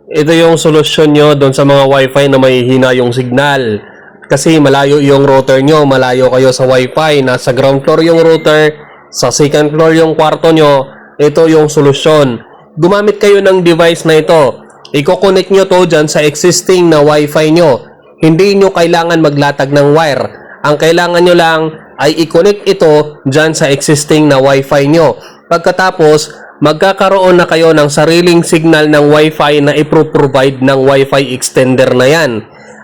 ito yung solusyon nyo doon sa mga wifi na may hina yung signal. Kasi malayo yung router nyo, malayo kayo sa wifi, nasa ground floor yung router, sa second floor yung kwarto nyo, ito yung solusyon. Gumamit kayo ng device na ito. Iko-connect nyo to dyan sa existing na wifi nyo. Hindi nyo kailangan maglatag ng wire. Ang kailangan nyo lang ay i-connect ito dyan sa existing na wifi nyo. Pagkatapos, magkakaroon na kayo ng sariling signal ng wifi na ipro-provide ng wifi extender na yan.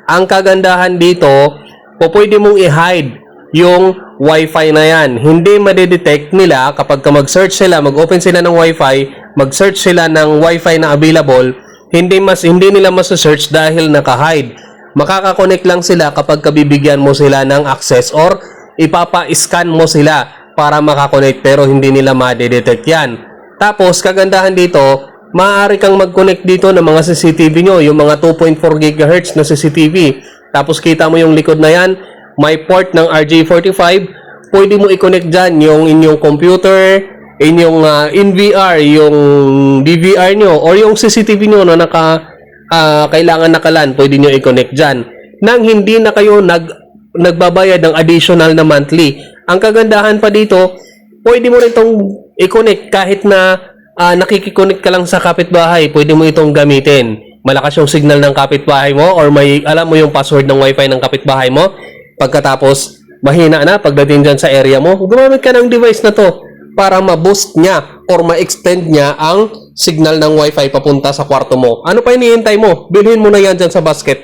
Ang kagandahan dito, pwede mong i-hide yung wifi na yan. Hindi madidetect nila kapag mag-search sila, mag-open sila ng wifi, mag-search sila ng wifi na available, hindi nila mas-search dahil naka-hide. Makaka-connect lang sila kapag kabibigyan mo sila ng access or ipapa-scan mo sila para makakonect, pero hindi nila madidetect yan. Tapos, kagandahan dito, maaari kang mag-connect dito ng mga CCTV nyo, yung mga 2.4 GHz na CCTV. Tapos, kita mo yung likod na yan, may port ng RJ45, pwede mo i-connect dyan yung inyong computer, inyong NVR, yung DVR nyo, or yung CCTV nyo na kailangan nakalan, pwede nyo i-connect dyan. Nang hindi na kayo nagbabayad ng additional na monthly. Ang kagandahan pa dito, pwede mo rin itong i-connect kahit na nakikiconnect ka lang sa kapitbahay, pwede mo itong gamitin. Malakas yung signal ng kapitbahay mo or alam mo yung password ng wifi ng kapitbahay mo. Pagkatapos, mahina na pagdating dyan sa area mo, gumamit ka ng device na to para ma-boost niya or ma-extend niya ang signal ng wifi papunta sa kwarto mo. Ano pa hinihintay mo? Bilhin mo na yan dyan sa basket.